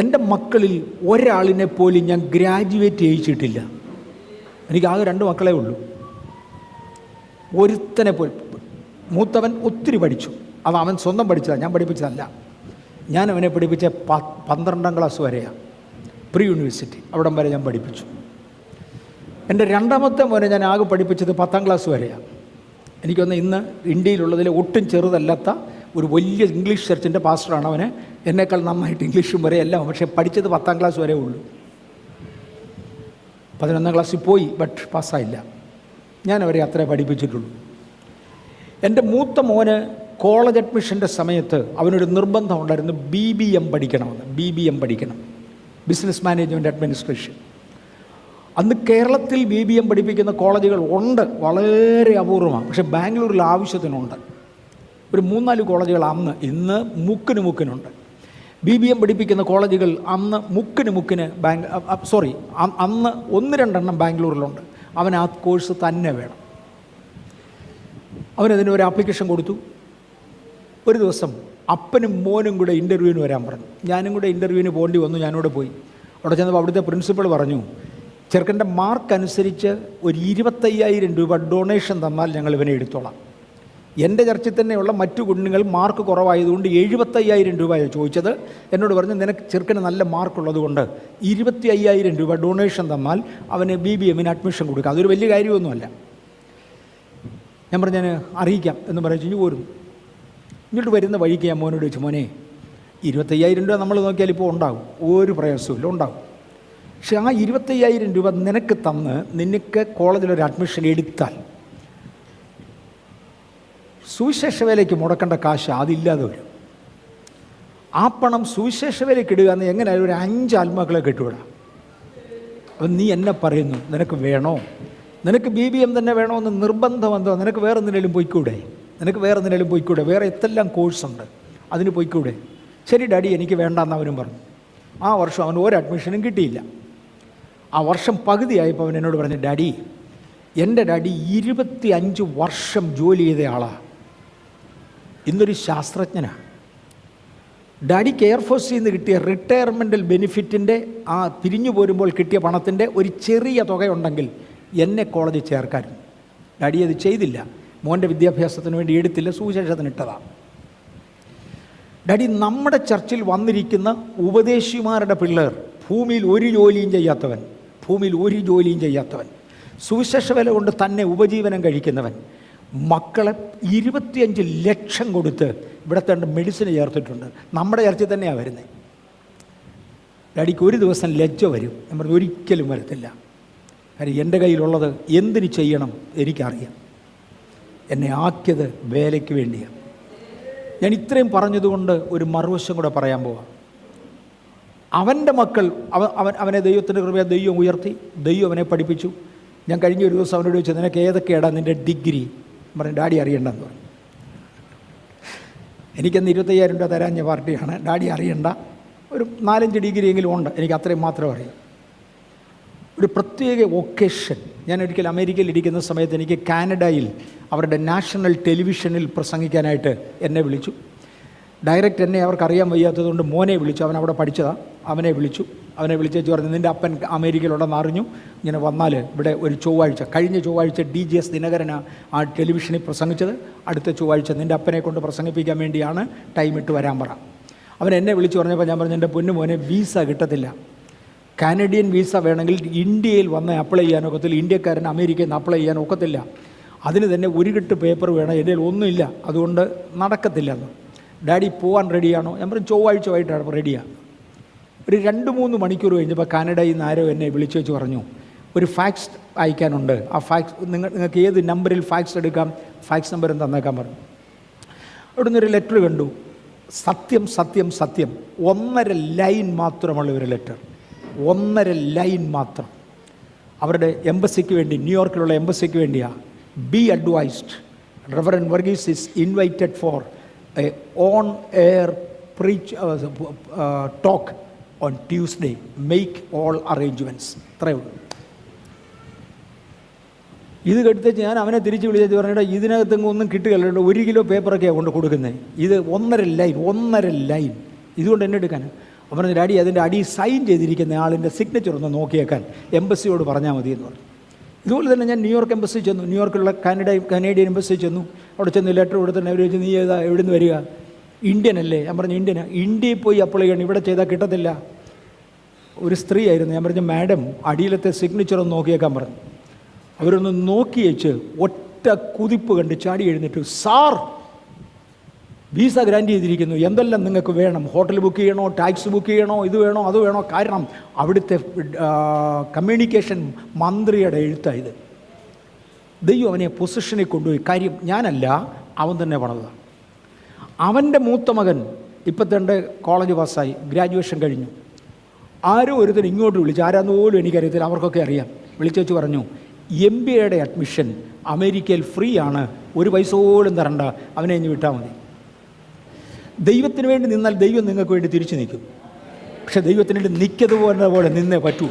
എൻ്റെ മക്കളിൽ ഒരാളിനെ പോലും ഞാൻ ഗ്രാജുവേറ്റ് ചെയ്യിച്ചിട്ടില്ല. എനിക്കാകെ 2 മക്കളേ ഉള്ളൂ. ഒരുത്തനെ പോലും. മൂത്തവൻ ഒത്തിരി പഠിച്ചു. അത് അവൻ സ്വന്തം പഠിച്ചതാണ്, ഞാൻ പഠിപ്പിച്ചതല്ല. ഞാൻ അവനെ പഠിപ്പിച്ച 12ാം ക്ലാസ് വരെയാണ്, പ്രീ യൂണിവേഴ്സിറ്റി, അവിടം വരെ ഞാൻ പഠിപ്പിച്ചു. എൻ്റെ 2ാമത്തെ മോനെ ഞാൻ ആകെ പഠിപ്പിച്ചത് 10ാം ക്ലാസ് വരെയാണ്. എനിക്കൊന്ന് ഇന്ന് ഇന്ത്യയിലുള്ളതിൽ ഒട്ടും ചെറുതല്ലാത്ത ഒരു വലിയ ഇംഗ്ലീഷ് ചർച്ചിൻ്റെ പാസ്റ്ററാണ്. അവന് എന്നേക്കാൾ നന്നായിട്ട് ഇംഗ്ലീഷും വരെ എല്ലാം, പക്ഷേ പഠിച്ചത് 10ാം ക്ലാസ് വരെ ഉള്ളൂ. 11ാം ക്ലാസ്സിൽ പോയി, ബട്ട് പാസ്സായില്ല. ഞാൻ അവരെ അത്രേ പഠിപ്പിച്ചിട്ടുള്ളൂ. എൻ്റെ മൂത്ത മോന് കോളേജ് അഡ്മിഷൻ്റെ സമയത്ത് അവനൊരു നിർബന്ധം ഉണ്ടായിരുന്നു, BBM പഠിക്കണമെന്ന്. BBM പഠിക്കണം, ബിസിനസ് മാനേജ്മെൻറ്റ് അഡ്മിനിസ്ട്രേഷൻ. അന്ന് കേരളത്തിൽ BBM പഠിപ്പിക്കുന്ന കോളേജുകൾ ഉണ്ട്, വളരെ അപൂർവമാണ്. പക്ഷേ ബാംഗ്ലൂരിൽ ആവശ്യത്തിനുണ്ട്. ഒരു 3-4 കോളേജുകൾ അന്ന്, ഇന്ന് മുക്കിനുണ്ട്. BBM പഠിപ്പിക്കുന്ന കോളേജുകൾ അന്ന് മുക്കിന് അന്ന് 1-2 ബാംഗ്ലൂരിലുണ്ട്. അവൻ ആ കോഴ്സ് തന്നെ വേണം. അവനതിന് ഒരു ആപ്ലിക്കേഷൻ കൊടുത്തു. ഒരു ദിവസം അപ്പനും മോനും കൂടെ ഇൻ്റർവ്യൂവിന് വരാൻ പറഞ്ഞു. ഞാനും കൂടെ ഇൻ്റർവ്യൂവിന് പോകേണ്ടി വന്നു. ഞാനിവിടെ പോയി. അവിടെ ചെന്നപ്പോൾ അവിടുത്തെ പ്രിൻസിപ്പൾ പറഞ്ഞു, ചെറുക്കൻ്റെ മാർക്ക് അനുസരിച്ച് ഒരു 25,000 രൂപ ഡൊണേഷൻ തന്നാൽ ഞങ്ങൾ ഇവനെ എടുത്തോളാം. എൻ്റെ ചർച്ചിൽ തന്നെയുള്ള മറ്റു കുഞ്ഞുങ്ങൾ മാർക്ക് കുറവായതുകൊണ്ട് 75,000 രൂപയാണ് ചോദിച്ചത്. എന്നോട് പറഞ്ഞു, നിനക്ക് ചെറുക്കന് നല്ല മാർക്കുള്ളത് കൊണ്ട് 25,000 രൂപ ഡൊണേഷൻ തന്നാൽ അവന് BBMന് അഡ്മിഷൻ കൊടുക്കാം. അതൊരു വലിയ കാര്യമൊന്നുമല്ല. ഞാൻ പറഞ്ഞു, ഞാൻ അറിയിക്കാം എന്ന് പറഞ്ഞു പോരുന്നു. ഇങ്ങോട്ട് വരുന്ന വഴിക്ക് ഞാൻ മോനോട് ചോദിച്ചു, മോനെ 25,000 രൂപ നമ്മൾ നോക്കിയാൽ ഇപ്പോൾ ഉണ്ടാകും, ഒരു പ്രയാസമില്ല, ഉണ്ടാകും. പക്ഷെ ആ 25,000 രൂപ നിനക്ക് തന്ന് നിനക്ക് കോളേജിലൊരു അഡ്മിഷൻ എടുത്താൽ സുവിശേഷ വേലയ്ക്ക് മുടക്കേണ്ട കാശ് അതില്ലാതെ വരും. ആ പണം സുവിശേഷ വേലയ്ക്ക് ഇടുക എന്ന് എങ്ങനെയായാലും ഒരു 5 ആത്മാക്കളെ കെട്ടുവിടാം. അപ്പം നീ എന്നെ പറയുന്നു, നിനക്ക് വേണോ, നിനക്ക് BBM തന്നെ വേണമെന്ന് നിർബന്ധമെന്തോ, നിനക്ക് വേറെ എന്തിനേലും പോയിക്കൂടെ, വേറെ എന്തെല്ലാം കോഴ്സുണ്ട്, അതിന് പോയിക്കൂടെ? ശരി ഡാഡി, എനിക്ക് വേണ്ടാന്ന് അവനും പറഞ്ഞു. ആ വർഷം അവന് ഒരു അഡ്മിഷനും കിട്ടിയില്ല. ആ വർഷം പകുതിയായപ്പോൾ അവൻ എന്നോട് പറഞ്ഞു, ഡാഡി, എൻ്റെ ഡാഡി 25 വർഷം ജോലി ചെയ്ത ആളാണ്, ഇന്നൊരു ശാസ്ത്രജ്ഞനാണ്. ഡാഡിക്ക് എയർഫോഴ്സിൽ നിന്ന് കിട്ടിയ റിട്ടയർമെൻ്റൽ ബെനിഫിറ്റിൻ്റെ ആ പിരിഞ്ഞു പോരുമ്പോൾ കിട്ടിയ പണത്തിൻ്റെ ഒരു ചെറിയ തുകയുണ്ടെങ്കിൽ എന്നെ കോളേജിൽ ചേർക്കായിരുന്നു. ഡാഡി അത് ചെയ്തില്ല, മോൻ്റെ വിദ്യാഭ്യാസത്തിന് വേണ്ടി എടുത്തില്ല, സുവിശേഷത്തിന് ഇട്ടതാണ്. ഡാഡി, നമ്മുടെ ചർച്ചിൽ വന്നിരിക്കുന്ന ഉപദേശിമാരുടെ പിള്ളേർ ഭൂമിയിൽ ഒരു ജോലിയും ചെയ്യാത്തവൻ, സുവിശേഷ വില കൊണ്ട് തന്നെ ഉപജീവനം കഴിക്കുന്നവൻ, മക്കളെ 25 ലക്ഷം കൊടുത്ത് ഇവിടുത്തെ മെഡിസിന് ചേർത്തിട്ടുണ്ട്. നമ്മുടെ ചർച്ചിൽ തന്നെയാണ് വരുന്നത്. ഡാഡിക്ക് ഒരു ദിവസം ലജ്ജ വരും. ഞാൻ പറഞ്ഞു, ഒരിക്കലും വരത്തില്ല. കാര്യം എൻ്റെ കയ്യിലുള്ളത് എന്തിന് ചെയ്യണം എനിക്കറിയാം. എന്നെ ആക്കിയത് വേലയ്ക്ക് വേണ്ടിയാണ്. ഞാൻ ഇത്രയും പറഞ്ഞതുകൊണ്ട് ഒരു മറുവശം കൂടെ പറയാൻ പോവാം. അവൻ്റെ മക്കൾ, അവനെ ദൈവത്തിൻ്റെ കൃപയാൽ ദൈവം ഉയർത്തി, ദൈവം അവനെ പഠിപ്പിച്ചു. ഞാൻ കഴിഞ്ഞ ഒരു ദിവസം അവനോട് ചോദിച്ചു, നിനക്ക് ഏതൊക്കെയാടാ നിൻ്റെ ഡിഗ്രി? പറഞ്ഞു, ഡാഡി അറിയണ്ടെന്ന് പറഞ്ഞു. എനിക്കന്ന് 25,000 രൂപ തരാഞ്ഞ പാർട്ടിയാണ്. ഡാഡി അറിയണ്ട, ഒരു 4-5 ഡിഗ്രി എങ്കിലും ഉണ്ട്, എനിക്ക് അത്രയും മാത്രം അറിയാം. ഒരു പ്രത്യേക ഒക്കേഷൻ, ഞാൻ ഒരിക്കൽ അമേരിക്കയിൽ ഇരിക്കുന്ന സമയത്ത് എനിക്ക് കാനഡയിൽ അവരുടെ നാഷണൽ ടെലിവിഷനിൽ പ്രസംഗിക്കാനായിട്ട് എന്നെ വിളിച്ചു. ഡയറക്റ്റ് എന്നെ അവർക്കറിയാൻ വയ്യാത്തതുകൊണ്ട് മോനെ വിളിച്ചു. അവൻ അവിടെ പഠിച്ചതാണ്. അവനെ വിളിച്ചു പറഞ്ഞു, നിൻ്റെ അപ്പൻ അമേരിക്കയിലുണ്ടെന്ന് അറിഞ്ഞു, ഇങ്ങനെ വന്നാൽ ഇവിടെ ഒരു ചൊവ്വാഴ്ച, കഴിഞ്ഞ ചൊവ്വാഴ്ച DGS ദിനകരനാണ് ആ ടെലിവിഷനിൽ പ്രസംഗിച്ചത്, അടുത്ത ചൊവ്വാഴ്ച നിൻ്റെ അപ്പനെ കൊണ്ട് പ്രസംഗിപ്പിക്കാൻ വേണ്ടിയാണ്, ടൈം ഇട്ട് വരാൻ പറ. അവൻ എന്നെ വിളിച്ചു പറഞ്ഞപ്പോൾ ഞാൻ പറഞ്ഞു, എൻ്റെ പൊന്നു മോനെ, വീസ കിട്ടത്തില്ല, കാനഡിയൻ വീസ വേണമെങ്കിൽ ഇന്ത്യയിൽ വന്ന് അപ്ലൈ ചെയ്യാൻ ഒക്കത്തില്ല, ഇന്ത്യക്കാരൻ അമേരിക്കയിൽ നിന്ന് അപ്ലൈ ചെയ്യാൻ ഒക്കത്തില്ല, അതിന് തന്നെ ഒരു കെട്ട് പേപ്പർ വേണം, എൻ്റെ ഒന്നുമില്ല, അതുകൊണ്ട് നടക്കത്തില്ലെന്ന്. ഡാഡി പോകാൻ റെഡിയാണോ? ഞാൻ പറഞ്ഞു, ചൊവ്വാഴ്ച വൈകിട്ടാണ് റെഡിയാണ്. ഒരു 2-3 മണിക്കൂർ കഴിഞ്ഞപ്പോൾ കാനഡയിൽ നിന്ന് ആരോ എന്നെ വിളിച്ചു വെച്ച് പറഞ്ഞു, ഒരു ഫാക്സ് അയക്കാനുണ്ട്, ആ ഫാക്സ് നിങ്ങൾക്ക് ഏത് നമ്പറിൽ ഫാക്സ് എടുക്കാം, ഫാക്സ് നമ്പറും തന്നേക്കാൻ പറഞ്ഞു. അവിടെ നിന്നൊരു ലെറ്റർ കണ്ടു, സത്യം 1.5 ലൈൻ മാത്രമുള്ള ഒരു ലെറ്റർ, 1.5 ലൈൻ മാത്രം. അവരുടെ എംബസിക്ക് വേണ്ടി, ന്യൂയോർക്കിലുള്ള എംബസിക്ക് വേണ്ടിയാണ്. B advised, Reverend Varghese is invited four A on air talk on Tuesday, make all arrangements. അത്രയേ ഉള്ളൂ. ഇത് കെടുത്തേച്ച് ഞാൻ അവനെ തിരിച്ച് വിളിച്ചു പറഞ്ഞിട്ട്, ഇതിനകത്തെങ്ങും ഒന്നും കിട്ടുകയല്ലോ, 1 കിലോ പേപ്പറൊക്കെയാണ് കൊണ്ട് കൊടുക്കുന്നത്, ഇത് 1.5 ലൈൻ, ഇതുകൊണ്ട് എന്നെ എടുക്കാൻ. അവൻ ഡാഡി അതിൻ്റെ അടി സൈൻ ചെയ്തിരിക്കുന്ന ആളിൻ്റെ സിഗ്നേച്ചർ ഒന്ന് നോക്കിയേക്കാൻ എംബസിയോട് പറഞ്ഞാൽ മതി എന്ന് പറഞ്ഞു. ഇതുപോലെ തന്നെ ഞാൻ ന്യൂയോർക്ക് എംബസി ചെന്നു, ന്യൂയോർക്കുള്ള കനേഡിയൻ എംബസി ചെന്നു. അവിടെ ചെന്ന് ലെറ്റർ കൊടുത്തിട്ട് അവർ ചോദിച്ചു, നീ എവിടെ നിന്ന് വരിക? ഇന്ത്യൻ അല്ലേ? ഞാൻ പറഞ്ഞു ഇന്ത്യനാണ്. ഇന്ത്യയിൽ പോയി അപ്ലൈ ചെയ്യണം, ഇവിടെ ചെയ്താൽ കിട്ടത്തില്ല. ഒരു സ്ത്രീ ആയിരുന്നു. ഞാൻ പറഞ്ഞു മാഡം അടിയിലത്തെ സിഗ്നേച്ചർ ഒന്ന് നോക്കിയേക്കാൻ പറഞ്ഞു. അവരൊന്ന് നോക്കി വെച്ച് ഒറ്റ കുതിപ്പ് കണ്ട് ചാടി എഴുന്നേറ്റു, സാർ വീസ ഗ്രാൻഡ് ചെയ്തിരിക്കുന്നു, എന്തെല്ലാം നിങ്ങൾക്ക് വേണം, ഹോട്ടൽ ബുക്ക് ചെയ്യണോ, ടാക്സി ബുക്ക് ചെയ്യണോ, ഇത് വേണോ അത് വേണോ. കാരണം അവിടുത്തെ കമ്മ്യൂണിക്കേഷൻ മന്ത്രിയുടെ എഴുത്തായത്. ദൈവം അവനെ പൊസിഷനിൽ കൊണ്ടുപോയി. കാര്യം ഞാനല്ല, അവൻ തന്നെ പണതാണ്. അവൻ്റെ മൂത്ത മകൻ ഇപ്പം തന്നെ കോളേജ് പാസ്സായി, ഗ്രാജുവേഷൻ കഴിഞ്ഞു. ആരോ ഒരുത്തൻ ഇങ്ങോട്ട് വിളിച്ചു, ആരാന്ന് പോലും എനിക്കറിയത്തില്ല, അവർക്കൊക്കെ അറിയാം. വിളിച്ചു പറഞ്ഞു, MBA അഡ്മിഷൻ അമേരിക്കയിൽ ഫ്രീ ആണ്, ഒരു പൈസ പോലും തരണ്ട, അവനെ ഇനി വിട്ടാൽ മതി. ദൈവത്തിന് വേണ്ടി നിന്നാൽ ദൈവം നിങ്ങൾക്ക് വേണ്ടി തിരിച്ചു നിൽക്കും. പക്ഷെ ദൈവത്തിന് വേണ്ടി നിൽക്കതുപോലെ നിന്നേ പറ്റൂ.